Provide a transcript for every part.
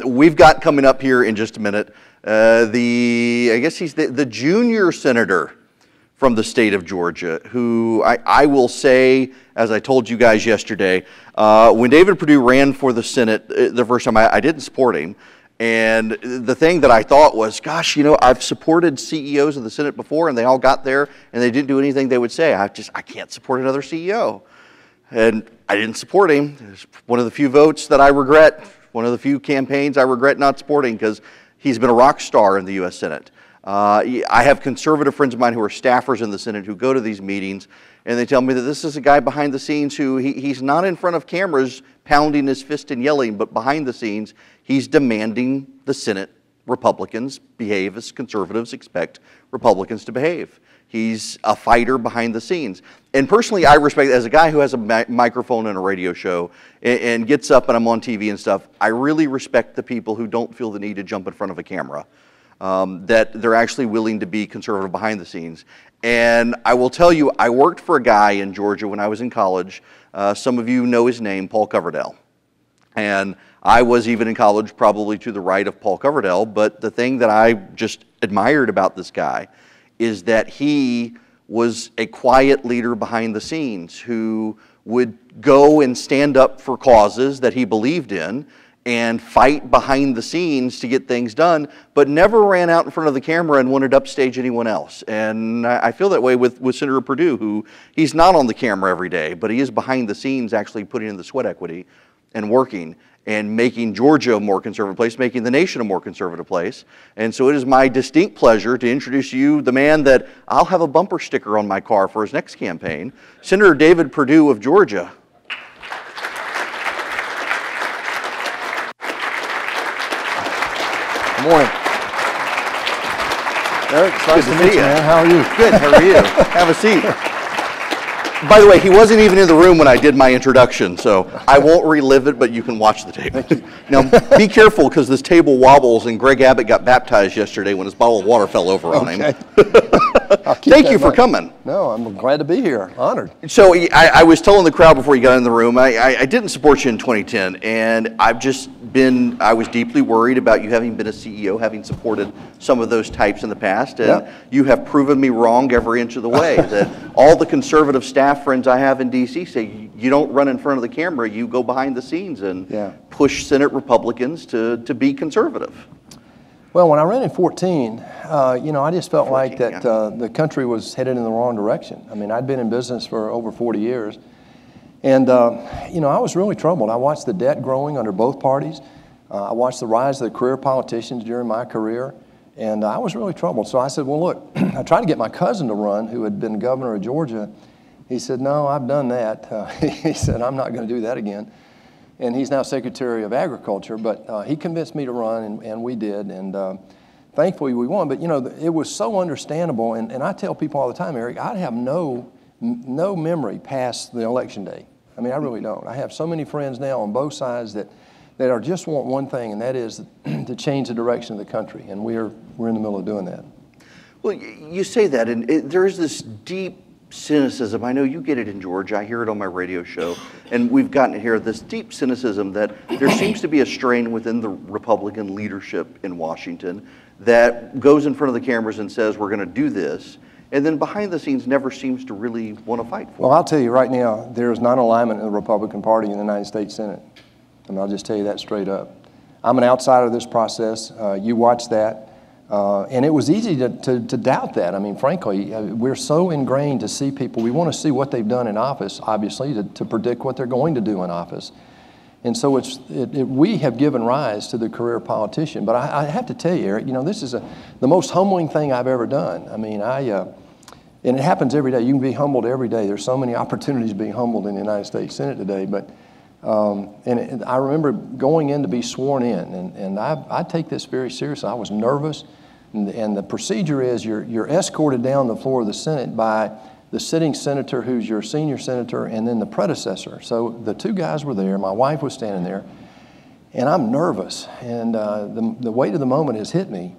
we've got coming up here in just a minute, I guess he's the junior senator from the state of Georgia, who I will say, as I told you guys yesterday, when David Perdue ran for the Senate the first time, I didn't support him. And the thing that I thought was, gosh, I've supported CEOs of the Senate before, and they all got there, and they didn't do anything they would say. I can't support another CEO. And I didn't support him. It's one of the few votes that I regret, one of the few campaigns I regret not supporting, because he's been a rock star in the U.S. Senate. I have conservative friends of mine who are staffers in the Senate who go to these meetings, and they tell me that this is a guy behind the scenes who he's not in front of cameras pounding his fist and yelling, but behind the scenes, he's demanding the Senate Republicans behave as conservatives expect Republicans to behave. He's a fighter behind the scenes. And personally, I respect, as a guy who has a microphone and a radio show and gets up and I'm on TV and stuff, I really respect the people who don't feel the need to jump in front of a camera. That they're actually willing to be conservative behind the scenes. And I will tell you, I worked for a guy in Georgia when I was in college. Some of you know his name, Paul Coverdell. And I was even in college probably to the right of Paul Coverdell, but the thing that I just admired about this guy is that he was a quiet leader behind the scenes who would go and stand up for causes that he believed in and fight behind the scenes to get things done, but never ran out in front of the camera and wanted to upstage anyone else. And I feel that way with Senator Perdue, who he's not on the camera every day, but he is behind the scenes actually putting in the sweat equity and working and making Georgia a more conservative place, making the nation a more conservative place. And so it is my distinct pleasure to introduce you the man that I'll have a bumper sticker on my car for his next campaign, Senator David Perdue of Georgia. Good morning. Erick, it's nice to meet you, man. How are you? Good, how are you? Have a seat. By the way, he wasn't even in the room when I did my introduction, so I won't relive it, but you can watch the tape. Now, be careful, because this table wobbles, and Greg Abbott got baptized yesterday when his bottle of water fell over on him. Thank you for coming. No, I'm glad to be here. Honored. So I was telling the crowd before you got in the room, I didn't support you in 2010, and I was deeply worried about you having been a CEO, having supported some of those types in the past, and you have proven me wrong every inch of the way. That all the conservative staff friends I have in D.C. say, you don't run in front of the camera, you go behind the scenes and push Senate Republicans to be conservative. Well, when I ran in 14, I just felt like that the country was headed in the wrong direction. I mean, I'd been in business for over 40 years. And, I was really troubled. I watched the debt growing under both parties. I watched the rise of the career politicians during my career. And I was really troubled. So I said, well, look, I tried to get my cousin to run, who had been governor of Georgia. He said, no, I've done that. He said, I'm not going to do that again. And he's now Secretary of Agriculture. But he convinced me to run, and we did. And thankfully, we won. But, it was so understandable. And I tell people all the time, Erick, I have no memory past the election day. I mean, I really don't. I have so many friends now on both sides that are just want one thing, and that is to change the direction of the country. And we're in the middle of doing that. Well, you say that, and there is this deep cynicism. I know you get it in Georgia. I hear it on my radio show. And we've gotten it here, this deep cynicism that there seems to be a strain within the Republican leadership in Washington that goes in front of the cameras and says, we're going to do this. And then behind the scenes never seems to really want to fight for it. Well, I'll tell you right now, there is non-alignment in the Republican Party in the United States Senate. And I'll just tell you that straight up. I'm an outsider of this process. You watch that. And it was easy to doubt that. I mean, frankly, we're so ingrained to see people. We want to see what they've done in office, obviously, to predict what they're going to do in office. And so we have given rise to the career politician. But I have to tell you, Erick, this is the most humbling thing I've ever done. I mean, and it happens every day. You can be humbled every day. There's so many opportunities being humbled in the United States Senate today. But I remember going in to be sworn in, and I take this very seriously. I was nervous, and the procedure is you're escorted down the floor of the Senate by the sitting senator who's your senior senator and then the predecessor. So the two guys were there. My wife was standing there, and I'm nervous, and the weight of the moment has hit me.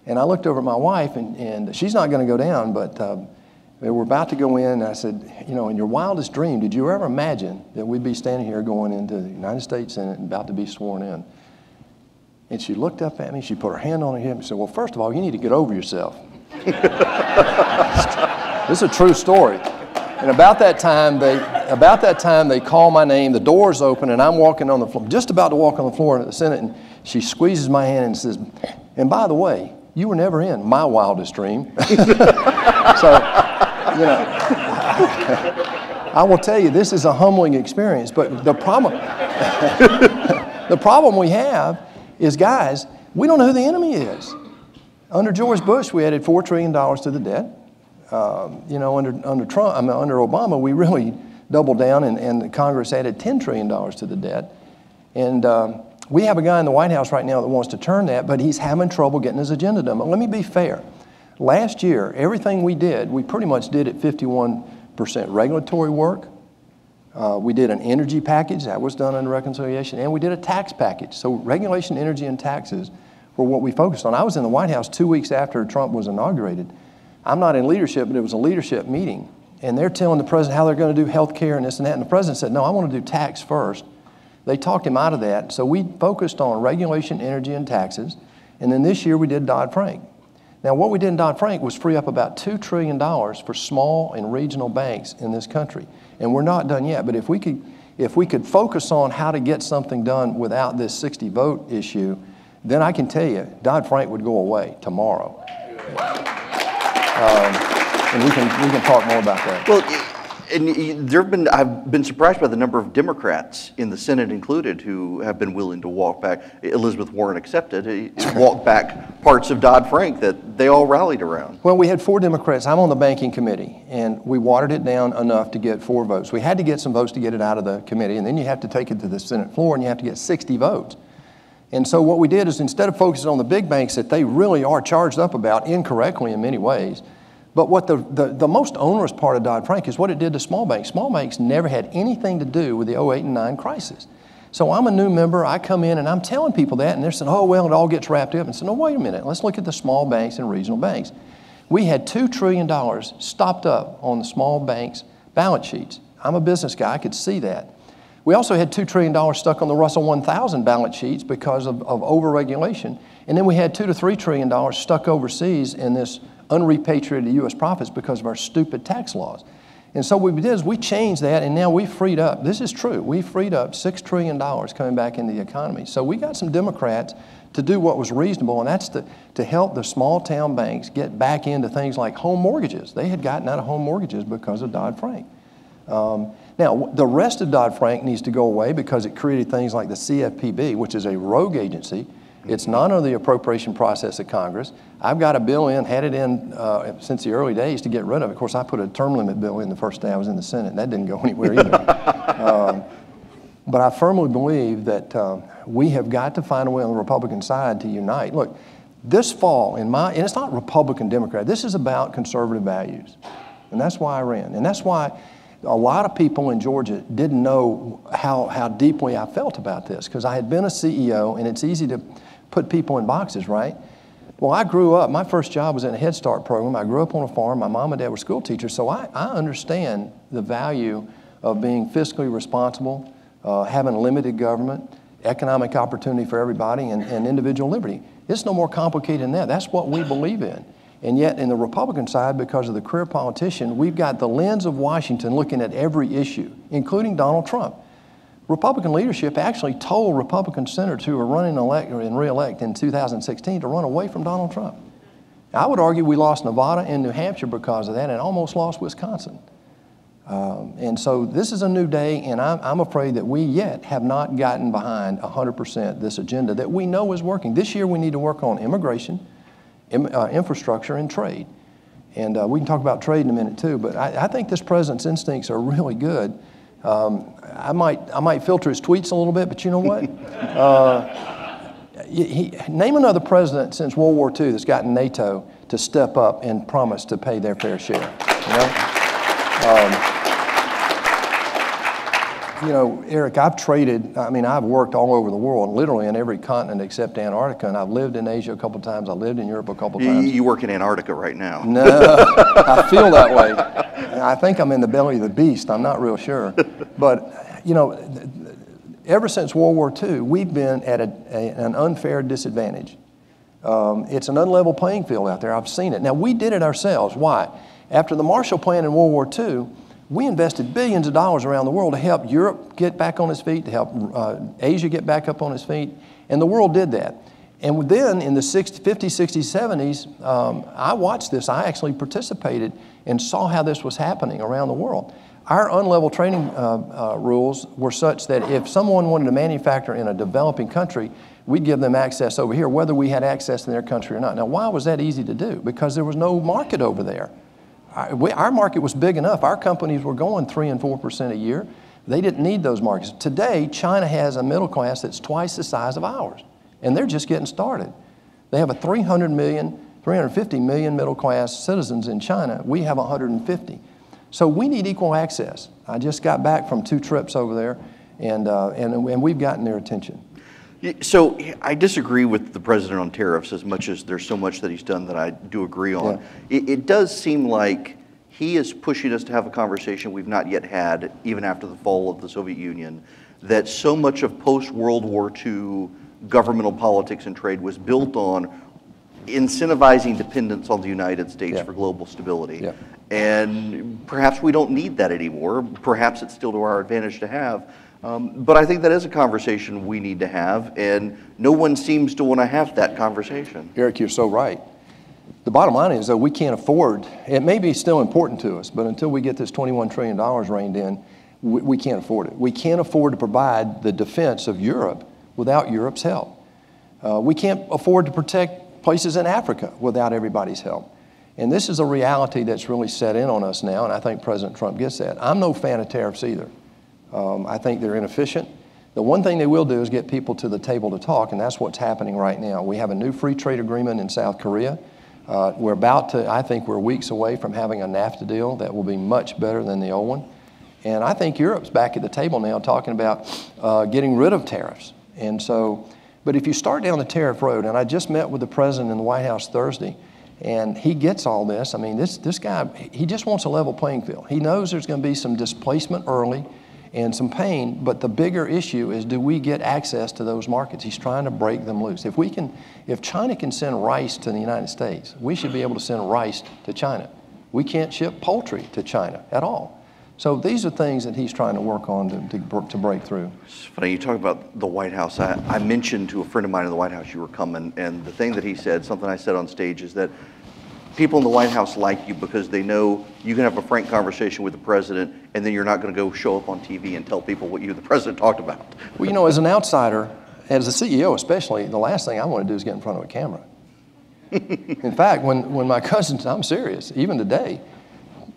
And I looked over at my wife, and she's not going to go down, but they were about to go in, and I said, in your wildest dream, did you ever imagine that we'd be standing here going into the United States Senate and about to be sworn in? And she looked up at me, she put her hand on her hip and said, well, first of all, you need to get over yourself. This is a true story. And about that time, they call my name, the door's open, and I'm walking on the floor, just about to walk on the floor in the Senate, and she squeezes my hand and says, and by the way, you were never in my wildest dream. So, you know, I will tell you, this is a humbling experience, but the problem, the problem we have is, guys, we don't know who the enemy is. Under George Bush, we added $4 trillion to the debt. You know, under Obama, we really doubled down, and Congress added $10 trillion to the debt. And we have a guy in the White House right now that wants to turn that, but he's having trouble getting his agenda done. But let me be fair. Last year, everything we did, we pretty much did at 51% regulatory work. We did an energy package that was done under reconciliation, and we did a tax package. So regulation, energy, and taxes were what we focused on. I was in the White House 2 weeks after Trump was inaugurated. I'm not in leadership, but it was a leadership meeting. And they're telling the president how they're going to do health care and this and that. And the president said, no, I want to do tax first. They talked him out of that. So we focused on regulation, energy, and taxes. And then this year we did Dodd-Frank. Now, what we did in Dodd-Frank was free up about $2 trillion for small and regional banks in this country. And we're not done yet. But if we could focus on how to get something done without this 60-vote issue, then I can tell you Dodd-Frank would go away tomorrow. And we can talk more about that. Well, and I've been surprised by the number of Democrats in the Senate included who have been willing to walk back, Elizabeth Warren accepted, walk back parts of Dodd-Frank that they all rallied around. Well, we had 4 Democrats. I'm on the banking committee, and we watered it down enough to get 4 votes. We had to get some votes to get it out of the committee, and then you have to take it to the Senate floor, and you have to get 60 votes. And so what we did is, instead of focusing on the big banks that they really are charged up about incorrectly in many ways, but what the most onerous part of Dodd-Frank is what it did to small banks. Small banks never had anything to do with the 08 and 09 crisis. So I'm a new member, I come in and I'm telling people that, and they're saying, oh, well, it all gets wrapped up. And so, no, wait a minute, let's look at the small banks and regional banks. We had $2 trillion stopped up on the small banks' balance sheets. I'm a business guy, I could see that. We also had $2 trillion stuck on the Russell 1000 balance sheets because of over-regulation. And then we had $2 to $3 trillion stuck overseas in this unrepatriated U.S. profits because of our stupid tax laws. And so what we did is we changed that, and now we freed up, this is true, we freed up $6 trillion coming back into the economy. So we got some Democrats to do what was reasonable, and that's to help the small town banks get back into things like home mortgages. They had gotten out of home mortgages because of Dodd-Frank. Now, the rest of Dodd-Frank needs to go away because it created things like the CFPB, which is a rogue agency. It's not under the appropriation process of Congress. I've got a bill in, had it in since the early days to get rid of it. Of course, I put a term limit bill in the first day I was in the Senate, and that didn't go anywhere either. But I firmly believe that we have got to find a way on the Republican side to unite. Look, this fall, and it's not Republican, Democrat, this is about conservative values. And that's why I ran. And that's why a lot of people in Georgia didn't know how deeply I felt about this, because I had been a CEO, and it's easy to put people in boxes, right? Well, I grew up, my first job was in a Head Start program. I grew up on a farm. My mom and dad were school teachers, so I understand the value of being fiscally responsible, having limited government, economic opportunity for everybody, and individual liberty. It's no more complicated than that. That's what we believe in. And yet, in the Republican side, because of the career politician, we've got the lens of Washington looking at every issue, including Donald Trump. Republican leadership actually told Republican senators who were running and re-elect in 2016 to run away from Donald Trump. I would argue we lost Nevada and New Hampshire because of that, and almost lost Wisconsin. And so this is a new day, and I'm afraid that we yet have not gotten behind 100% this agenda that we know is working. This year we need to work on immigration, infrastructure, and trade. And we can talk about trade in a minute too, but I think this president's instincts are really good. I might filter his tweets a little bit, but you know what? Name another president since World War II that's gotten NATO to step up and promise to pay their fair share. You know, Eric, I've worked all over the world, literally in every continent except Antarctica, and I've lived in Asia a couple times. I lived in Europe a couple times. You work in Antarctica right now. No, I feel that way. I think I'm in the belly of the beast. I'm not real sure. But, you know, Ever since World War II, we've been at an unfair disadvantage. It's an unlevel playing field out there. I've seen it. Now, we did it ourselves. Why? After the Marshall Plan in World War II, we invested billions of dollars around the world to help Europe get back on its feet, to help Asia get back up on its feet, and the world did that. And then in the 50s, 60s, 70s, I watched this. I actually participated and saw how this was happening around the world. Our unlevel trading rules were such that if someone wanted to manufacture in a developing country, we'd give them access over here, whether we had access in their country or not. Now, why was that easy to do? Because there was no market over there. Our market was big enough. Our companies were going 3% and 4% a year. They didn't need those markets. Today, China has a middle class that's twice the size of ours, and they're just getting started. They have a 350 million middle class citizens in China. We have 150. So we need equal access. I just got back from 2 trips over there, and we've gotten their attention. So I disagree with the president on tariffs as much as there's so much that he's done that I do agree on. Yeah. It does seem like he is pushing us to have a conversation we've not yet had, even after the fall of the Soviet Union, that so much of post-World War II governmental politics and trade was built on incentivizing dependence on the United States for global stability. Yeah. And perhaps we don't need that anymore. Perhaps it's still to our advantage to have. But I think that is a conversation we need to have, and no one seems to want to have that conversation. Erick, you're so right. The bottom line is, though, we can't afford, it may be still important to us, but until we get this $21 trillion reined in, we can't afford it. We can't afford to provide the defense of Europe without Europe's help. We can't afford to protect places in Africa without everybody's help. And this is a reality that's really set in on us now, and I think President Trump gets that. I'm no fan of tariffs either. I think they're inefficient. The one thing they will do is get people to the table to talk, and that's what's happening right now. We have a new free trade agreement in South Korea. We're about to, I think we're weeks away from having a NAFTA deal that will be much better than the old one. And I think Europe's back at the table now talking about getting rid of tariffs. And so, but if you start down the tariff road, and I just met with the president in the White House Thursday, and he gets all this. I mean, this guy, he just wants a level playing field. He knows there's going to be some displacement early and some pain, but the bigger issue is, do we get access to those markets? He's trying to break them loose. If China can send rice to the United States, we should be able to send rice to China. We can't ship poultry to China at all. So these are things that he's trying to work on to break through. It's funny, you talk about the White House. I mentioned to a friend of mine in the White House you were coming, and the thing that he said, something I said on stage, is that people in the White House like you because they know you can have a frank conversation with the president, and then you're not going to go show up on TV and tell people what you and the president talked about. Well, you know, as an outsider, as a CEO especially, the last thing I want to do is get in front of a camera. In fact, when my cousins, I'm serious, even today,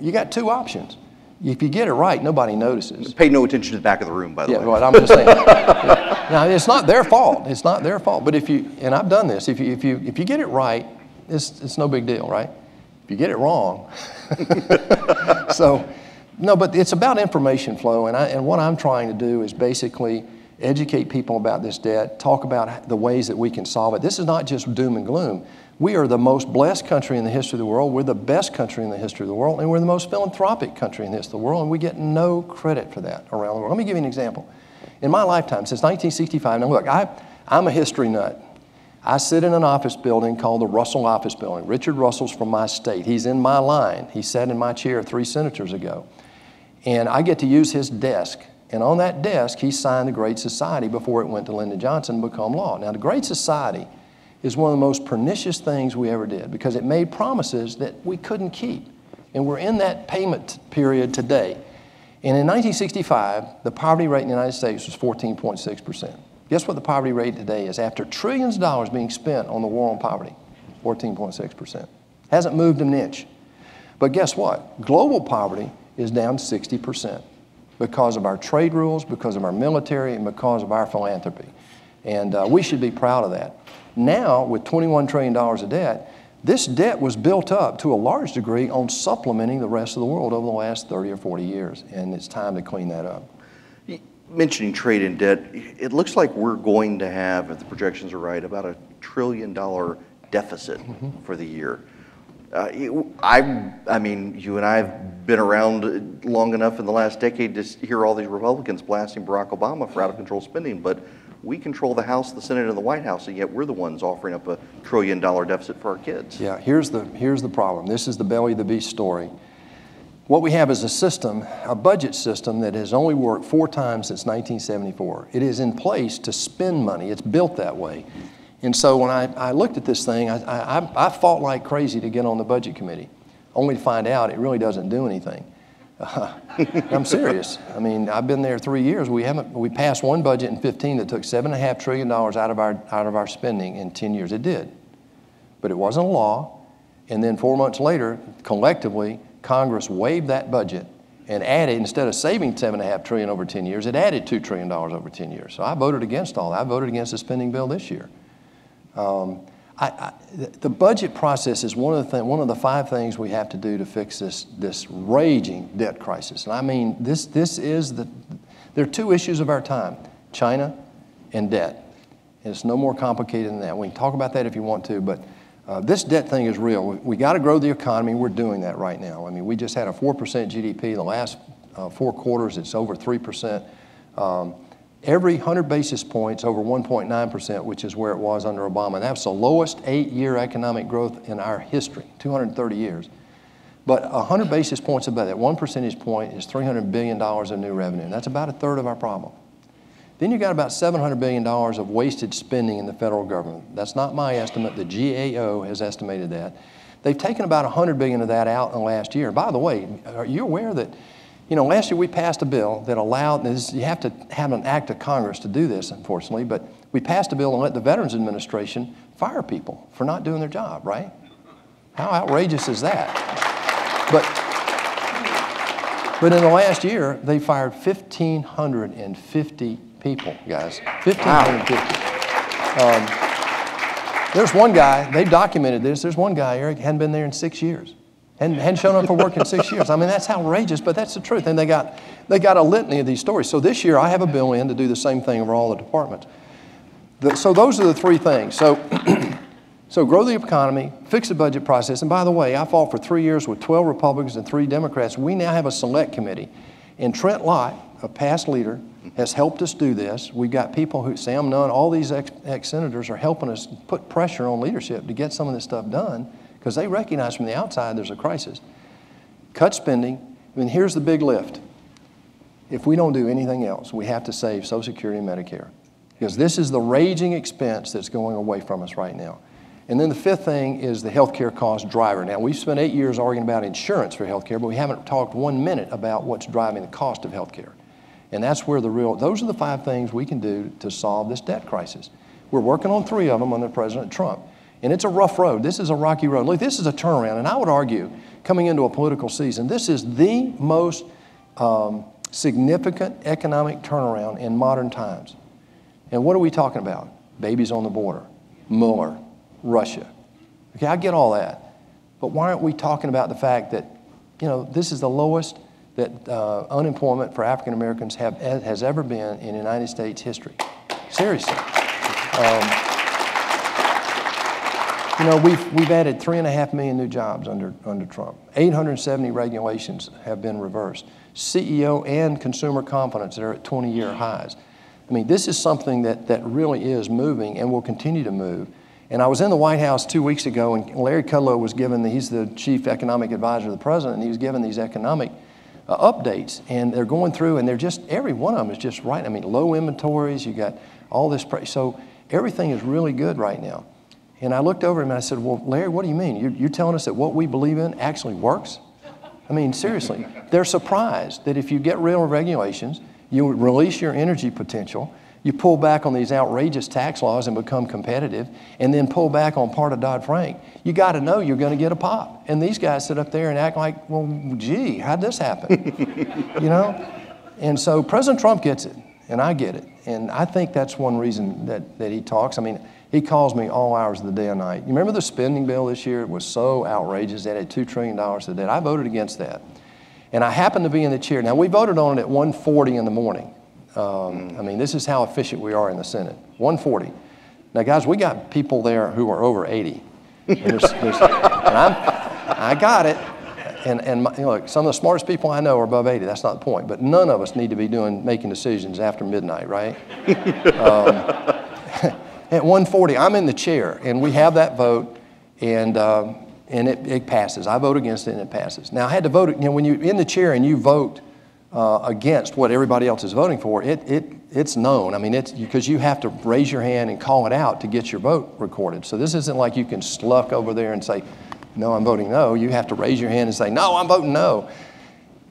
you got 2 options. If you get it right, nobody notices. Pay no attention to the back of the room, by the way. Yeah, well, I'm just saying. Now, it's not their fault. It's not their fault. But if you, and I've done this, if you get it right, it's no big deal, right? If you get it wrong. So, no, but it's about information flow, and what I'm trying to do is basically educate people about this debt, talk about the ways that we can solve it. This is not just doom and gloom. We are the most blessed country in the history of the world. We're the best country in the history of the world, and we're the most philanthropic country in the history of the world, and we get no credit for that around the world. Let me give you an example. In my lifetime, since 1965, now look, I'm a history nut. I sit in an office building called the Russell Office Building. Richard Russell's from my state. He's in my line. He sat in my chair 3 senators ago. And I get to use his desk. And on that desk, he signed the Great Society before it went to Lyndon Johnson to become law. Now, the Great Society is one of the most pernicious things we ever did because it made promises that we couldn't keep. And we're in that payment period today. And in 1965, the poverty rate in the United States was 14.6%. Guess what the poverty rate today is after trillions of dollars being spent on the war on poverty? 14.6%. Hasn't moved an inch. But guess what? Global poverty is down 60% because of our trade rules, because of our military, and because of our philanthropy. And we should be proud of that. Now, with $21 trillion of debt, this debt was built up to a large degree on supplementing the rest of the world over the last 30 or 40 years, and it's time to clean that up. Mentioning trade and debt, it looks like we're going to have, if the projections are right, about $1 trillion deficit for the year. I mean, you and I have been around long enough in the last decade to hear all these Republicans blasting Barack Obama for out-of-control spending, but we control the House, the Senate, and the White House, and yet we're the ones offering up a $1 trillion deficit for our kids. Yeah, here's the problem. This is the belly of the beast story. What we have is a system, a budget system that has only worked 4 times since 1974. It is in place to spend money. It's built that way. And so when I looked at this thing, I fought like crazy to get on the budget committee, only to find out it really doesn't do anything. I'm serious. I mean, I've been there 3 years. We passed one budget in 15 that took $7.5 trillion out of our spending in 10 years. It did, but it wasn't a law. And then 4 months later, collectively, Congress waived that budget and added, instead of saving $7.5 trillion over 10 years, it added $2 trillion over 10 years. So I voted against all that. I voted against the spending bill this year. The budget process is one of the 5 things we have to do to fix this raging debt crisis. And I mean, there are 2 issues of our time: China and debt. And it's no more complicated than that. We can talk about that if you want to, but this debt thing is real. We got to grow the economy. We're doing that right now. I mean, we just had a 4% GDP. The last 4 quarters, it's over 3%. Every 100 basis points over 1.9%, which is where it was under Obama. That's the lowest 8-year economic growth in our history, 230 years. But 100 basis points above that, 1 percentage point is $300 billion of new revenue. And that's about 1/3 of our problem. Then you got about $700 billion of wasted spending in the federal government. That's not my estimate. The GAO has estimated that. They've taken about $100 billion of that out in the last year. By the way, are you aware that, last year we passed a bill that allowed, you have to have an act of Congress to do this, unfortunately, but we passed a bill and let the Veterans Administration fire people for not doing their job, right? How outrageous is that? But in the last year, they fired 1,550 people, guys. 1,550. There's one guy, they documented this, there's one guy, Erick, hadn't been there in 6 years. Hadn't shown up for work in 6 years. I mean, that's outrageous, but that's the truth. And they got a litany of these stories. So this year, I have a bill in to do the same thing over all the departments. So those are the 3 things. So grow the economy, fix the budget process. And by the way, I fought for 3 years with 12 Republicans and 3 Democrats. We now have a select committee. And Trent Lott, a past leader, has helped us do this. We've got people who, Sam Nunn, all these ex-senators are helping us put pressure on leadership to get some of this stuff done, because they recognize from the outside there's a crisis. Cut spending. I mean, here's the big lift. If we don't do anything else, we have to save Social Security and Medicare, because this is the raging expense that's going away from us right now. And then the 5th thing is the healthcare cost driver. Now, we've spent 8 years arguing about insurance for healthcare, but we haven't talked 1 minute about what's driving the cost of healthcare. And that's where those are the 5 things we can do to solve this debt crisis. We're working on 3 of them under President Trump. And it's a rough road. This is a rocky road. Look, this is a turnaround. And I would argue, coming into a political season, this is the most significant economic turnaround in modern times. And what are we talking about? Babies on the border, Mueller, Russia. Okay, I get all that. But why aren't we talking about the fact that, this is the lowest that unemployment for African Americans has ever been in United States history? Seriously. We've added 3.5 million new jobs under Trump. 870 regulations have been reversed. CEO and consumer confidence are at 20-year highs. I mean, this is something that really is moving and will continue to move. And I was in the White House 2 weeks ago, and Larry Kudlow was he's the chief economic advisor of the president, and he was giving these economic updates. And they're going through, and every one of them is just right. I mean, low inventories, you got all this, so everything is really good right now. And I looked over him and I said, well, Larry, what do you mean? You're telling us that what we believe in actually works? I mean, seriously. They're surprised that if you get real regulations, you release your energy potential, you pull back on these outrageous tax laws and become competitive, and then pull back on part of Dodd-Frank, you got to know you're going to get a pop. And these guys sit up there and act like, well, gee, how'd this happen? And so President Trump gets it, and I get it. And I think that's one reason that he talks. I mean, he calls me all hours of the day and night. You remember the spending bill this year? It was so outrageous. It had $2 trillion to debt. I voted against that. And I happened to be in the chair. Now, we voted on it at 1:40 in the morning. I mean, this is how efficient we are in the Senate. 1:40. Now, guys, we got people there who are over 80. And I got it. And look, some of the smartest people I know are above 80. That's not the point. But none of us need to be making decisions after midnight, right? At 1:40, I'm in the chair, and we have that vote, and it passes. I vote against it, and it passes. Now, I had to vote. When you're in the chair and you vote against what everybody else is voting for, it's known. I mean, it's because you have to raise your hand and call it out to get your vote recorded. So this isn't like you can sluck over there and say, no, I'm voting no. You have to raise your hand and say, no, I'm voting no.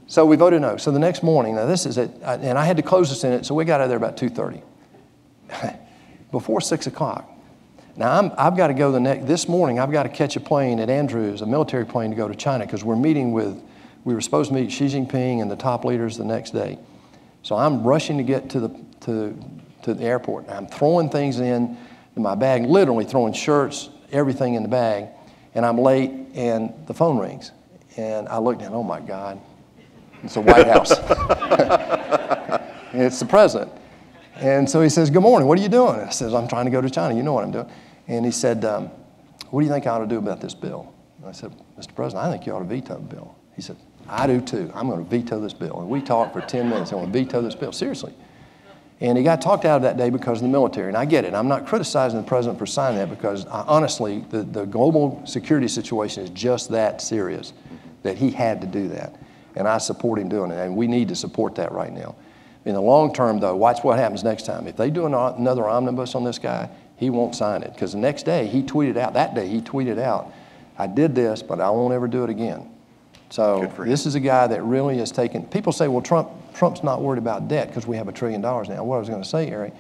So we voted no. So the next morning, now this is it, and I had to close the Senate, so we got out of there about 2:30. Before 6 o'clock. Now I've got to go this morning, I've got to catch a plane at Andrews, a military plane, to go to China because we were supposed to meet Xi Jinping and the top leaders the next day. So I'm rushing to get to the airport. I'm throwing things in my bag, literally throwing shirts, everything in the bag, and I'm late, and the phone rings. And I look down, oh my God, it's the White House. And it's the president. And so he says, good morning, what are you doing? I says, I'm trying to go to China, you know what I'm doing. And he said, what do you think I ought to do about this bill? And I said, Mr. President, I think you ought to veto the bill. He said, I do too. I'm going to veto this bill. And we talked for 10 minutes. I'm going to veto this bill. Seriously. And he got talked out of that day because of the military. And I get it. I'm not criticizing the president for signing that because honestly, the global security situation is just that serious that he had to do that. And I support him doing it. And we need to support that right now. In the long term, though, watch what happens next time. If they do another omnibus on this guy, he won't sign it. Because the next day, he tweeted out, I did this, but I won't ever do it again. So this is a guy that really has taken, people say, well, Trump's not worried about debt because we have $1 trillion now. What I was going to say, Eric,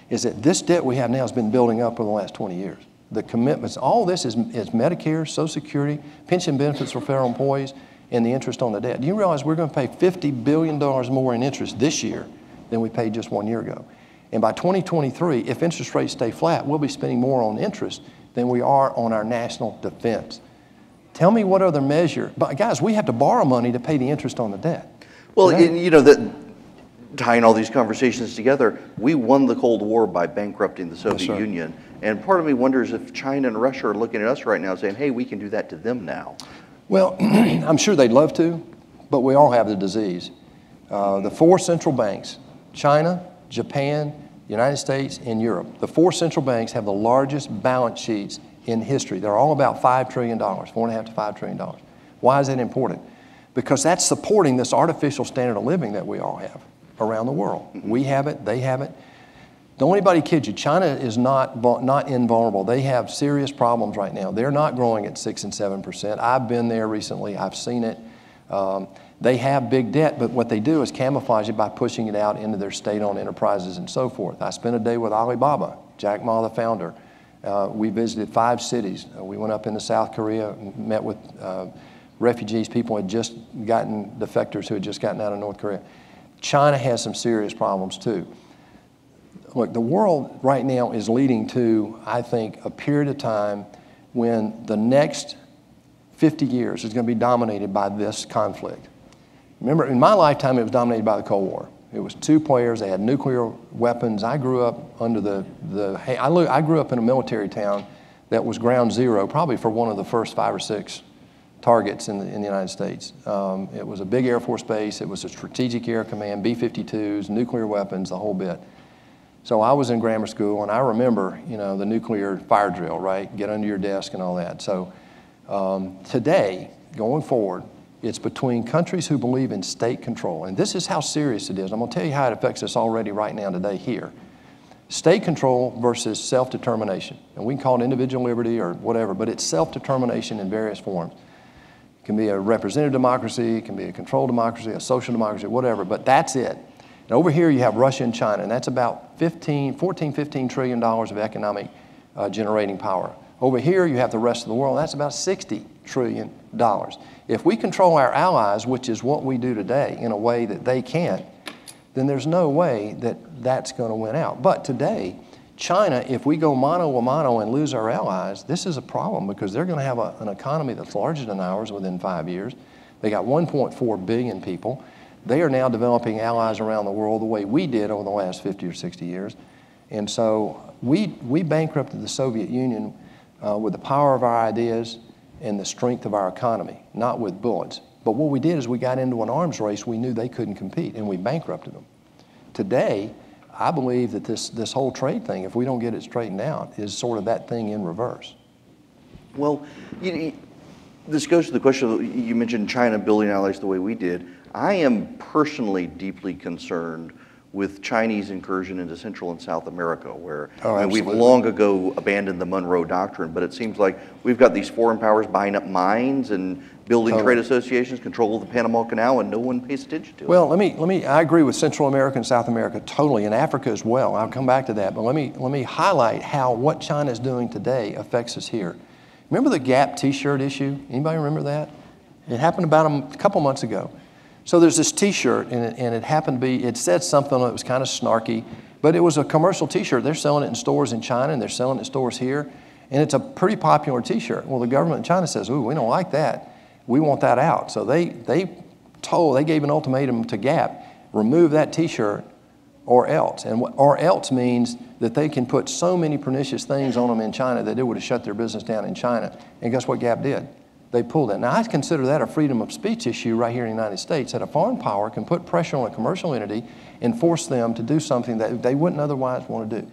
is that this debt we have now has been building up over the last 20 years. The commitments, all this is Medicare, Social Security, pension benefits for federal employees, and the interest on the debt. Do you realize we're going to pay $50 billion more in interest this year than we paid just 1 year ago? And by 2023, if interest rates stay flat, we'll be spending more on interest than we are on our national defense. Tell me what other measure. But guys, we have to borrow money to pay the interest on the debt. Well, tying all these conversations together, we won the Cold War by bankrupting the Soviet Union. And part of me wonders if China and Russia are looking at us right now saying, hey, we can do that to them now. Well, I'm sure they'd love to, but we all have the disease. The 4 central banks, China, Japan, United States, and Europe, the 4 central banks have the largest balance sheets in history. They're all about $5 trillion, $4.5 to $5 trillion. Why is that important? Because that's supporting this artificial standard of living that we all have around the world. We have it, they have it. Don't anybody kid you, China is not invulnerable. They have serious problems right now. They're not growing at 6 and 7%. I've been there recently, I've seen it. They have big debt, but what they do is camouflage it by pushing it out into their state-owned enterprises and so forth. I spent a day with Alibaba, Jack Ma, the founder. We visited 5 cities. We went up into South Korea, met with refugees, people who had just gotten, defectors who had just gotten out of North Korea. China has some serious problems too. Look, the world right now is leading to, I think, a period of time when the next 50 years is going to be dominated by this conflict. Remember, in my lifetime, it was dominated by the Cold War. It was 2 players. They had nuclear weapons. I grew up under I grew up in a military town that was ground zero, probably for one of the first 5 or 6 targets in the United States. It was a big Air Force base. It was a strategic air command, B-52s, nuclear weapons, the whole bit. So I was in grammar school, and I remember, the nuclear fire drill, right? Get under your desk and all that. So today, going forward, it's between countries who believe in state control. And this is how serious it is. I'm going to tell you how it affects us already right now today here. State control versus self-determination. And we can call it individual liberty or whatever, but it's self-determination in various forms. It can be a representative democracy, it can be a controlled democracy, a social democracy, whatever, but that's it. And over here you have Russia and China, and that's about $15 trillion of economic generating power. Over here you have the rest of the world, and that's about $60 trillion. If we control our allies, which is what we do today, in a way that they can't, then there's no way that that's going to win out. But today, China, if we go mano a mano and lose our allies, this is a problem because they're going to have an economy that's larger than ours within 5 years. They got 1.4 billion people. They are now developing allies around the world the way we did over the last 50 or 60 years. And so we bankrupted the Soviet Union with the power of our ideas and the strength of our economy, not with bullets. But what we did is we got into an arms race we knew they couldn't compete, and we bankrupted them. Today, I believe that this whole trade thing, if we don't get it straightened out, is sort of that thing in reverse. Well, this goes to the question, you mentioned China building allies the way we did. I am personally deeply concerned with Chinese incursion into Central and South America, where we've long ago abandoned the Monroe Doctrine, but it seems like we've got these foreign powers buying up mines and building trade associations, control of the Panama Canal, and no one pays attention to it. Well, I agree with Central America and South America totally, and Africa as well. I'll come back to that, but let me highlight how what China is doing today affects us here. Remember the Gap T-shirt issue? Anybody remember that? It happened about a couple months ago. So there's this T-shirt, and it happened to be, it said something that was kind of snarky, but it was a commercial T-shirt. They're selling it in stores in China, and they're selling it in stores here, and it's a pretty popular T-shirt. Well, the government in China says, ooh, we don't like that. We want that out. So they gave an ultimatum to Gap, remove that T-shirt or else. And or else means that they can put so many pernicious things on them in China that it would have shut their business down in China. And guess what Gap did? They pulled it. Now, I consider that a freedom of speech issue right here in the United States, that a foreign power can put pressure on a commercial entity and force them to do something that they wouldn't otherwise want to do. We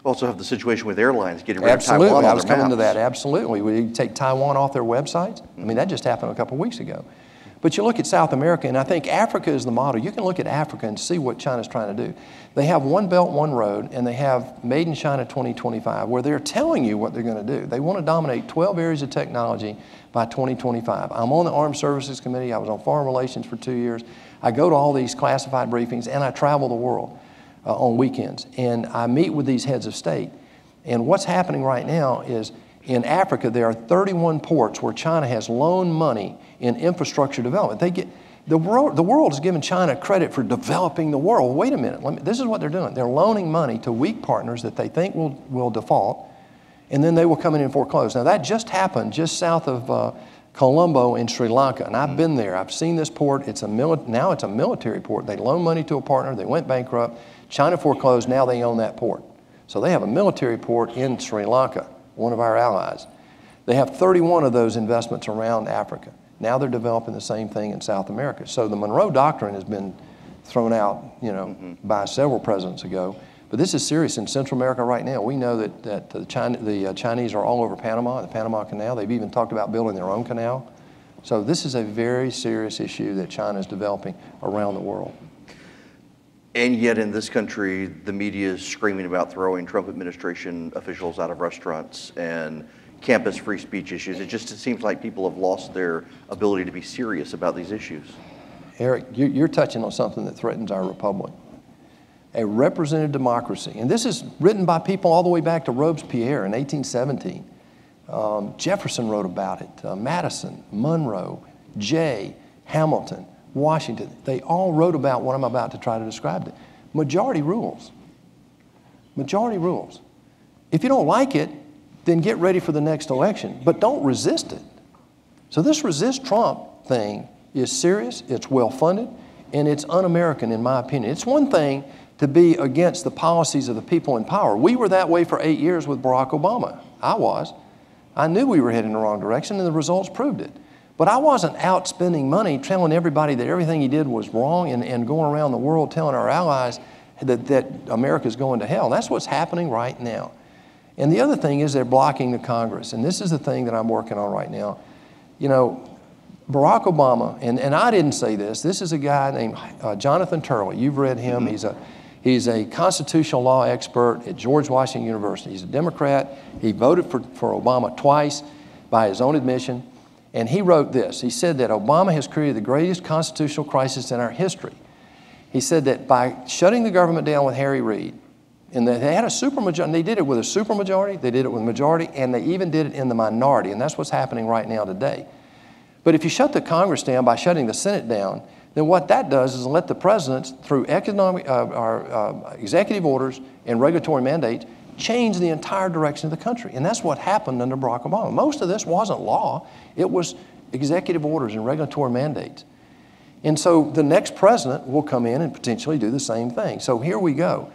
also have the situation with airlines getting rid of Absolutely. Taiwan on I was their coming to maps. that. Absolutely. We take Taiwan off their websites. I mean, that just happened a couple of weeks ago. But you look at South America, and I think Africa is the model. You can look at Africa and see what China's trying to do. They have one belt, one road, and they have Made in China 2025, where they're telling you what they're going to do. They want to dominate 12 areas of technology by 2025. I'm on the Armed Services Committee. I was on Foreign Relations for 2 years. I go to all these classified briefings, and I travel the world on weekends. And I meet with these heads of state. And what's happening right now is in Africa, there are 31 ports where China has loaned money in infrastructure development. The world is giving China credit for developing the world. Wait a minute, this is what they're doing. They're loaning money to weak partners that they think will default, and then they will come in and foreclose. Now that just happened just south of Colombo in Sri Lanka, and I've been there. I've seen this port. Now it's a military port. They loaned money to a partner. They went bankrupt. China foreclosed. Now they own that port. So they have a military port in Sri Lanka, one of our allies. They have 31 of those investments around Africa. Now they're developing the same thing in South America. So the Monroe Doctrine has been thrown out, by several presidents ago. But this is serious in Central America right now. We know that the Chinese are all over Panama, the Panama Canal. They've even talked about building their own canal. So this is a very serious issue that China is developing around the world. And yet in this country, the media is screaming about throwing Trump administration officials out of restaurants and campus free speech issues. It seems like people have lost their ability to be serious about these issues. Eric, you're touching on something that threatens our republic. A representative democracy, and this is written by people all the way back to Robespierre in 1817. Jefferson wrote about it, Madison, Monroe, Jay, Hamilton, Washington. They all wrote about what I'm about to try to describe. Majority rules. Majority rules. If you don't like it, then get ready for the next election, but don't resist it. So this resist Trump thing is serious, it's well-funded, and it's un-American in my opinion. It's one thing to be against the policies of the people in power. We were that way for 8 years with Barack Obama. I was. I knew we were heading in the wrong direction, and the results proved it. But I wasn't out spending money telling everybody that everything he did was wrong and going around the world telling our allies that America's going to hell. That's what's happening right now. And the other thing is they're blocking the Congress. And this is the thing that I'm working on right now. Barack Obama, and I didn't say this, this is a guy named Jonathan Turley. You've read him. He's a constitutional law expert at George Washington University. He's a Democrat. He voted for Obama twice by his own admission. And he wrote this. He said that Obama has created the greatest constitutional crisis in our history. He said that by shutting the government down with Harry Reid, and they had a supermajority, they did it with a supermajority, they did it with a majority, and they even did it in the minority, and that's what's happening right now today. But if you shut the Congress down by shutting the Senate down, then what that does is let the presidents, through executive orders and regulatory mandates, change the entire direction of the country. And that's what happened under Barack Obama. Most of this wasn't law. It was executive orders and regulatory mandates. And so the next president will come in and potentially do the same thing. So here we go.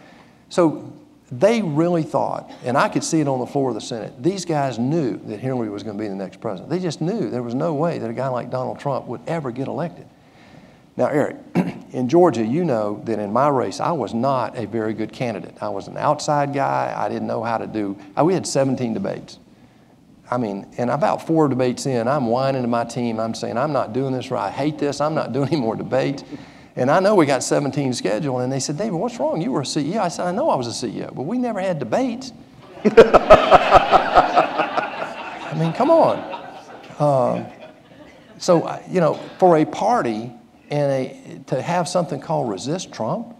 So they really thought, and I could see it on the floor of the Senate, these guys knew that Hillary was going to be the next president. They just knew there was no way that a guy like Donald Trump would ever get elected. Now, Eric, in Georgia, you know that in my race, I was not a very good candidate. I was an outside guy. I didn't know how to do, we had 17 debates. I mean, and about 4 debates in, I'm whining to my team. I'm saying, I'm not doing this right. I hate this. I'm not doing any more debates. And I know we got 17 scheduled. And they said, David, what's wrong? You were a CEO. I said, I know I was a CEO, but we never had debates. I mean, come on. So, you know, for a party and to have something called resist Trump,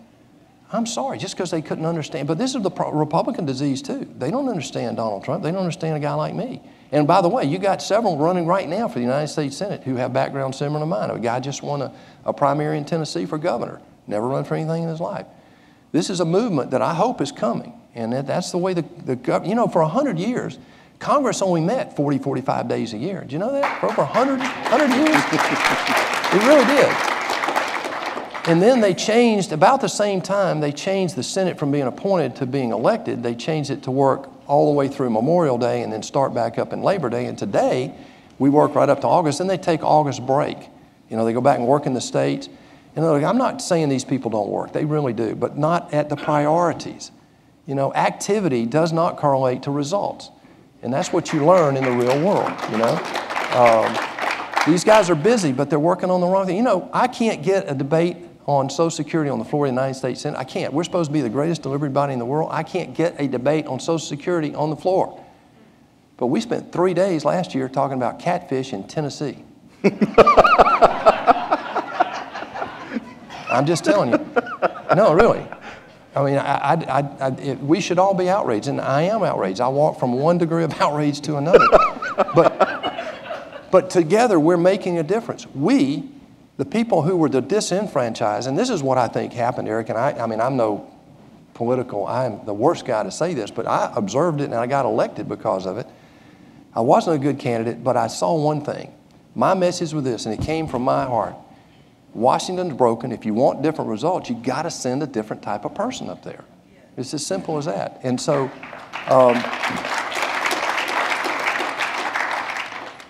I'm sorry, just because they couldn't understand. But this is the Republican disease, too. They don't understand Donald Trump. They don't understand a guy like me. And by the way, you got several running right now for the United States Senate who have backgrounds similar to mine. A guy just won a primary in Tennessee for governor, never run for anything in his life. This is a movement that I hope is coming. And that's the way you know, for 100 years, Congress only met 40, 45 days a year. Did you know that? For over 100 years? It really did. And then they changed, about the same time, they changed the Senate from being appointed to being elected. They changed it to work all the way through Memorial Day and then start back up in Labor Day. And today, we work right up to August, and they take August break. You know, they go back and work in the states. And look, I'm not saying these people don't work. They really do, but not at the priorities. You know, activity does not correlate to results. And that's what you learn in the real world, you know. These guys are busy, but they're working on the wrong thing. You know, I can't get a debate on Social Security on the floor of the United States Senate. I can't. We're supposed to be the greatest delivery body in the world. I can't get a debate on Social Security on the floor. But we spent 3 days last year talking about catfish in Tennessee. I'm just telling you. No, really. I mean, we should all be outraged, and I am outraged. I walk from one degree of outrage to another. But together, we're making a difference. We, the people who were the disenfranchised, and this is what I think happened, Eric, and I mean, I'm no political, I'm the worst guy to say this, but I observed it and I got elected because of it. I wasn't a good candidate, but I saw one thing. My message was this, and it came from my heart. Washington's broken. If you want different results, you got to send a different type of person up there. It's as simple as that. And so,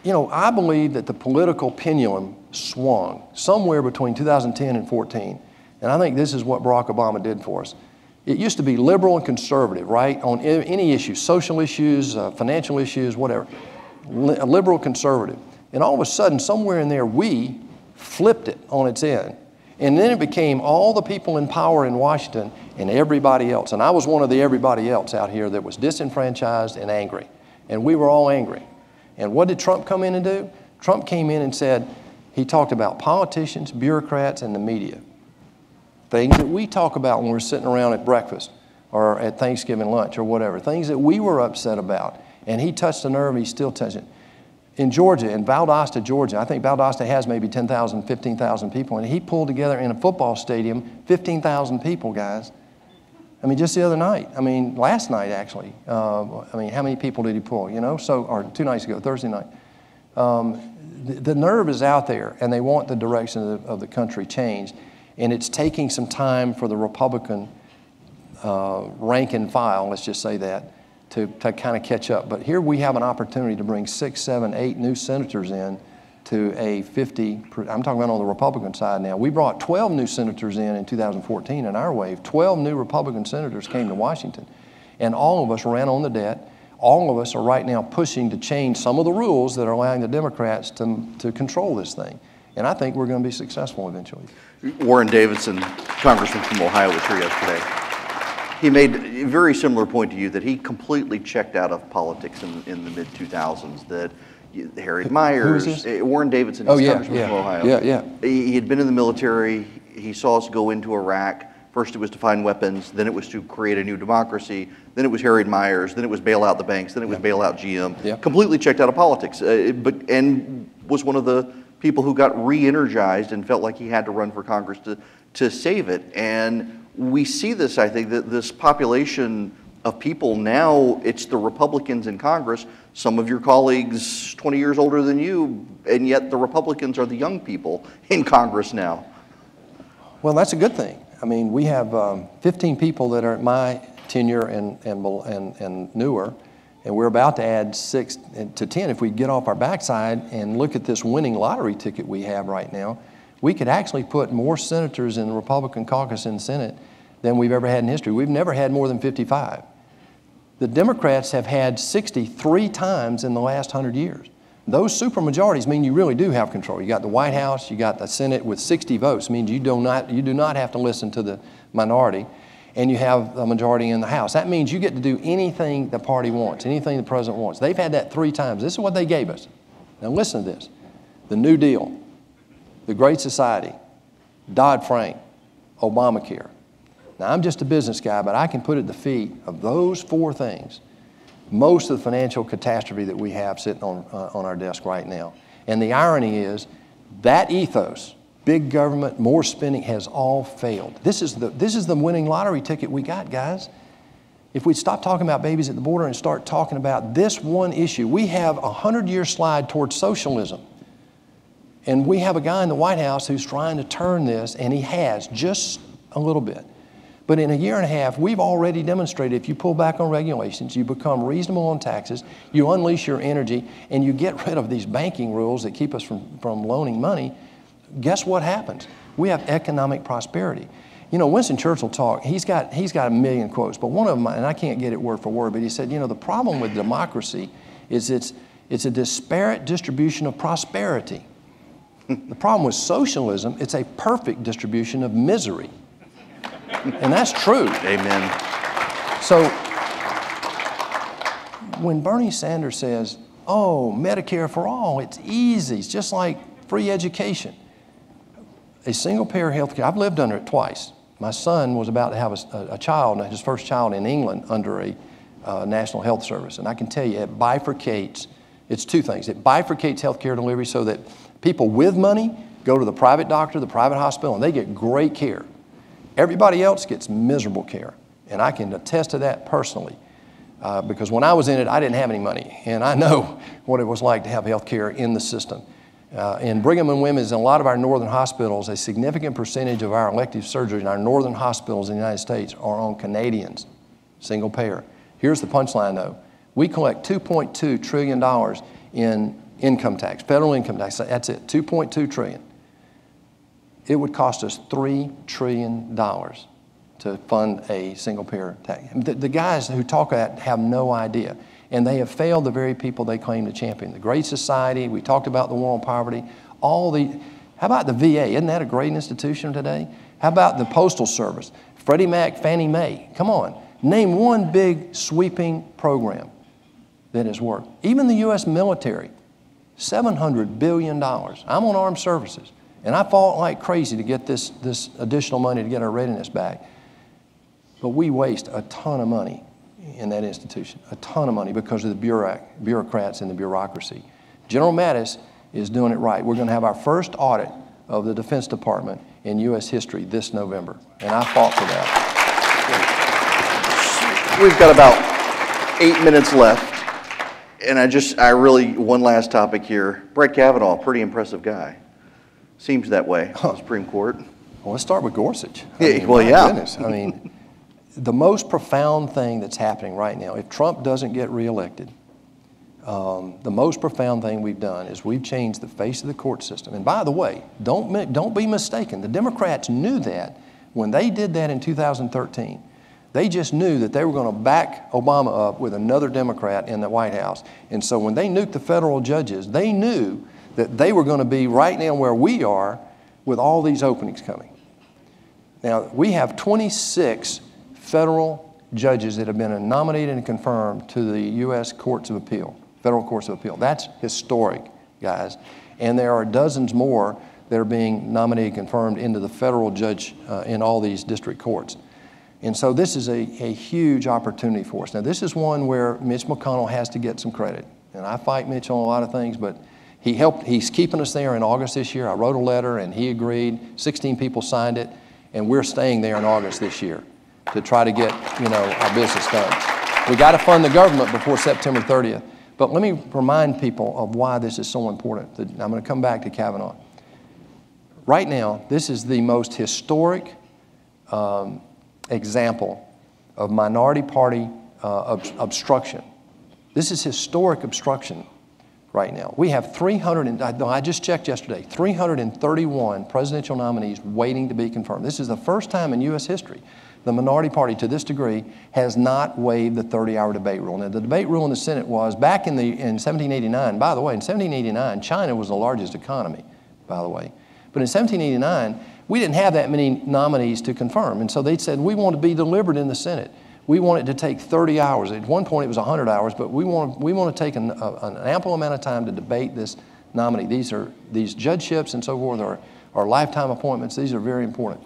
you know, I believe that the political pendulum swung somewhere between 2010 and 14. And I think this is what Barack Obama did for us. It used to be liberal and conservative, right? On any issue, social issues, financial issues, whatever. Liberal, conservative. And all of a sudden, somewhere in there, we flipped it on its end. And then it became all the people in power in Washington and everybody else. And I was one of the everybody else out here that was disenfranchised and angry. And we were all angry. And what did Trump come in and do? Trump came in and said, he talked about politicians, bureaucrats, and the media. Things that we talk about when we're sitting around at breakfast or at Thanksgiving lunch or whatever. Things that we were upset about. And he touched the nerve, he's still touching it. In Georgia, in Valdosta, Georgia, I think Valdosta has maybe 10,000, 15,000 people, and he pulled together in a football stadium 15,000 people, guys. I mean, just the other night. I mean, last night, actually. I mean, how many people did he pull, you know? So, or 2 nights ago, Thursday night. The nerve is out there, and they want the direction of the country changed, and it's taking some time for the Republican rank and file, let's just say that, to kind of catch up. But here we have an opportunity to bring 6, 7, 8 new senators in to a 50, I'm talking about on the Republican side now. We brought 12 new senators in 2014 in our wave. 12 new Republican senators came to Washington. And all of us ran on the debt. All of us are right now pushing to change some of the rules that are allowing the Democrats to control this thing. And I think we're going to be successful eventually. Warren Davidson, Congressman from Ohio, was here yesterday. He made a very similar point to you that he completely checked out of politics in the mid-2000s, that Harry Myers, Warren Davidson, Congressman from Ohio. He had been in the military. He saw us go into Iraq. First it was to find weapons, then it was to create a new democracy, then it was Harry Myers, then it was bail out the banks, then it was bail out GM. Completely checked out of politics, and was one of the people who got re-energized and felt like he had to run for Congress to save it. And we see this, I think, that this population of people now, it's the Republicans in Congress, some of your colleagues 20 years older than you, and yet the Republicans are the young people in Congress now. Well, that's a good thing. I mean, we have 15 people that are at my tenure and newer. And we're about to add 6 to 10. If we get off our backside and look at this winning lottery ticket we have right now, we could actually put more senators in the Republican caucus in the Senate than we've ever had in history. We've never had more than 55. The Democrats have had 63 times in the last 100 years. Those supermajorities mean you really do have control. You got the White House, you got the Senate with 60 votes. It means you do not have to listen to the minority, and you have a majority in the House. That means you get to do anything the party wants, anything the president wants. They've had that 3 times. This is what they gave us. Now listen to this. The New Deal, the Great Society, Dodd-Frank, Obamacare. Now I'm just a business guy, but I can put at the feet of those 4 things most of the financial catastrophe that we have sitting on our desk right now. And the irony is that ethos, big government, more spending, has all failed. This is the winning lottery ticket we got, guys. If we'd stop talking about babies at the border and start talking about this one issue, we have a 100-year slide towards socialism. And we have a guy in the White House who's trying to turn this, and he has just a little bit. But in a year and a half, we've already demonstrated if you pull back on regulations, you become reasonable on taxes, you unleash your energy, and you get rid of these banking rules that keep us from loaning money, guess what happens? We have economic prosperity. You know, Winston Churchill talked, he's got a million quotes, but one of them, and I can't get it word for word, but he said, you know, the problem with democracy is it's a disparate distribution of prosperity. The problem with socialism, it's a perfect distribution of misery. And that's true. Amen. So when Bernie Sanders says, oh, Medicare for all, it's easy, it's just like free education. A single-payer health care, I've lived under it twice. My son was about to have a child, his first child in England, under a National Health Service. And I can tell you, it bifurcates, it's 2 things. It bifurcates health care delivery so that people with money go to the private doctor, the private hospital, and they get great care. Everybody else gets miserable care, and I can attest to that personally because when I was in it, I didn't have any money, and I know what it was like to have health care in the system. In Brigham and Women's, in a lot of our northern hospitals, a significant percentage of our elective surgeries in our northern hospitals in the United States are on Canadians, single payer. Here's the punchline, though. We collect $2.2 trillion in income tax, federal income tax. That's it, $2.2 trillion. It would cost us $3 trillion to fund a single-payer tax. The guys who talk that have no idea, and they have failed the very people they claim to champion. The Great Society, we talked about the war on poverty, how about the VA? Isn't that a great institution today? How about the Postal Service? Freddie Mac, Fannie Mae, come on. Name one big sweeping program that has worked. Even the U.S. military, $700 billion. I'm on armed services. And I fought like crazy to get this additional money to get our readiness back. But we waste a ton of money in that institution, a ton of money because of the bureaucrats and the bureaucracy. General Mattis is doing it right. We're going to have our first audit of the Defense Department in U.S. history this November, and I fought for that. We've got about 8 minutes left, and I really, one last topic here. Brett Kavanaugh, pretty impressive guy. Seems that way on the Supreme Court. Well, let's start with Gorsuch. Goodness. I mean, the most profound thing that's happening right now, if Trump doesn't get reelected, the most profound thing we've done is we've changed the face of the court system. And by the way, don't be mistaken. The Democrats knew that when they did that in 2013. They just knew that they were going to back Obama up with another Democrat in the White House. And so when they nuked the federal judges, they knew that they were going to be right now where we are with all these openings coming. Now, we have 26 federal judges that have been nominated and confirmed to the U.S. Courts of Appeal, federal courts of appeal. That's historic, guys. And there are dozens more that are being nominated and confirmed into the federal judge in all these district courts. And so this is a huge opportunity for us. Now, this is one where Mitch McConnell has to get some credit. And I fight Mitch on a lot of things, but he's keeping us there in August this year. I wrote a letter and he agreed. 16 people signed it, and we're staying there in August this year to try to get, our business done. We got to fund the government before September 30th. But let me remind people of why this is so important. I'm going to come back to Kavanaugh. Right now, this is the most historic example of minority party obstruction. This is historic obstruction right now. We have I just checked yesterday, 331 presidential nominees waiting to be confirmed. This is the first time in U.S. history the minority party, to this degree, has not waived the 30-hour debate rule. Now, the debate rule in the Senate was back in 1789. By the way, in 1789, China was the largest economy, by the way. But in 1789, we didn't have that many nominees to confirm. And so they said, we want to be deliberate in the Senate. We want it to take 30 hours. At one point, it was 100 hours, but we want to take an ample amount of time to debate this nominee. These judgeships and so forth are lifetime appointments. These are very important.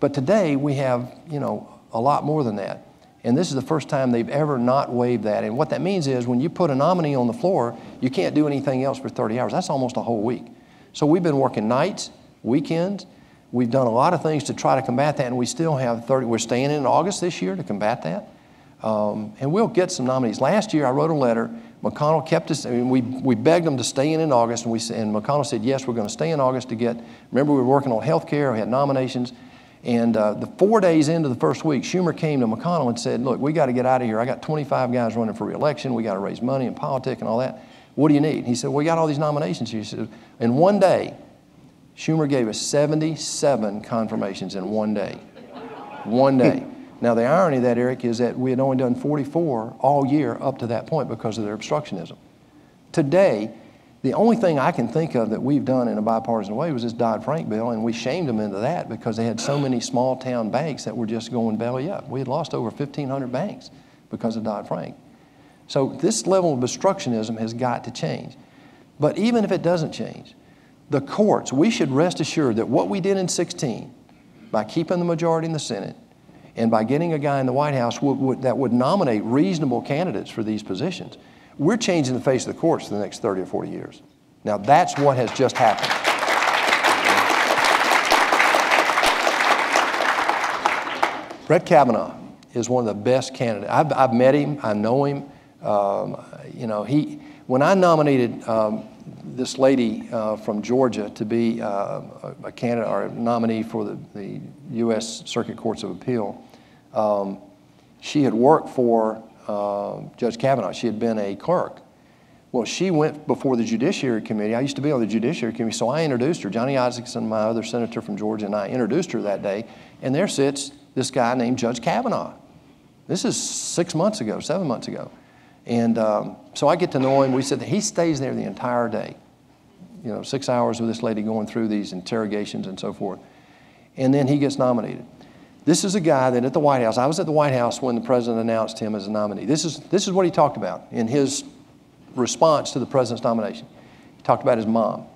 But today, we have, a lot more than that. And this is the first time they've ever not waived that. And what that means is when you put a nominee on the floor, you can't do anything else for 30 hours. That's almost a whole week. So we've been working nights, weekends. We've done a lot of things to try to combat that, and we still have 30. We're staying in August this year to combat that. And we'll get some nominees. Last year, I wrote a letter. McConnell kept us, we begged them to stay in August, and McConnell said, yes, we're going to stay in August to get, remember we were working on health care, we had nominations. And the 4 days into the first week, Schumer came to McConnell and said, look, we got to get out of here. I got 25 guys running for re-election. We got to raise money and politics and all that. What do you need? He said, well, we got all these nominations here. He said, in one day, Schumer gave us 77 confirmations in one day. One day. Now, the irony of that, Eric, is that we had only done 44 all year up to that point because of their obstructionism. Today, the only thing I can think of that we've done in a bipartisan way was this Dodd-Frank bill, and we shamed them into that because they had so many small-town banks that were just going belly up. We had lost over 1,500 banks because of Dodd-Frank. So this level of obstructionism has got to change. But even if it doesn't change, the courts, we should rest assured that what we did in 2016, by keeping the majority in the Senate, and by getting a guy in the White House that would nominate reasonable candidates for these positions, we're changing the face of the courts for the next 30 or 40 years. Now, that's what has just happened. Brett Kavanaugh is one of the best candidates. I've met him. I know him. When I nominated this lady from Georgia to be a candidate or a nominee for the U.S. Circuit Courts of Appeal, she had worked for Judge Kavanaugh. She had been a clerk. Well, she went before the Judiciary Committee. I used to be on the Judiciary Committee, so I introduced her. Johnny Isaacson, my other senator from Georgia, and I introduced her that day. And there sits this guy named Judge Kavanaugh. This is 7 months ago. And so I get to know him. We said that he stays there the entire day. 6 hours with this lady going through these interrogations and so forth. And then he gets nominated. This is a guy that at the White House, I was at the White House when the president announced him as a nominee. This is what he talked about in his response to the president's nomination. He talked about his mom,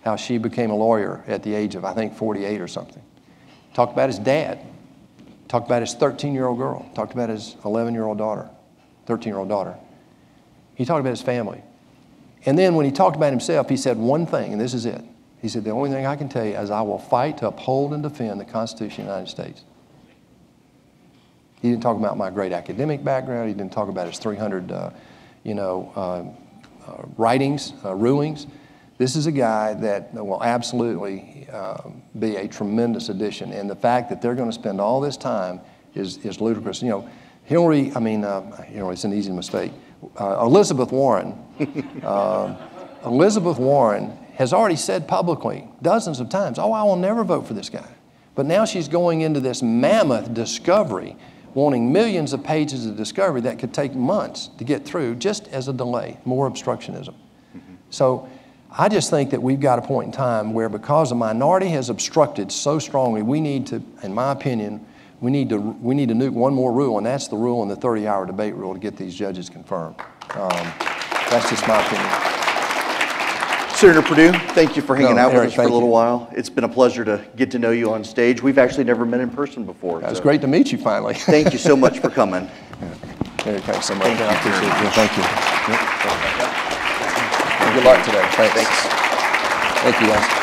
how she became a lawyer at the age of, I think, 48 or something. He talked about his dad. He talked about his 13-year-old girl. He talked about his 11-year-old daughter, 13-year-old daughter. He talked about his family. And then when he talked about himself, he said one thing, and this is it. He said, the only thing I can tell you is I will fight to uphold and defend the Constitution of the United States. He didn't talk about my great academic background. He didn't talk about his 300, writings, rulings. This is a guy that will absolutely be a tremendous addition. And the fact that they're going to spend all this time is ludicrous. Hillary, it's an easy mistake. Elizabeth Warren has already said publicly dozens of times, I will never vote for this guy. But now she's going into this mammoth discovery, wanting millions of pages of discovery that could take months to get through just as a delay, more obstructionism. So I just think that we've got a point in time where because the minority has obstructed so strongly, we need to, in my opinion, we need to nuke one more rule, and that's the rule in the 30-hour debate rule to get these judges confirmed. That's just my opinion. Senator Perdue, thank you for hanging out with Eric, us for a little while. It's been a pleasure to get to know you on stage. We've actually never met in person before. It's great to meet you finally. Thank you so much for coming. Eric, thanks so much. Thank you. I appreciate it. Thank you. Good luck today. Thanks. Thank you, guys.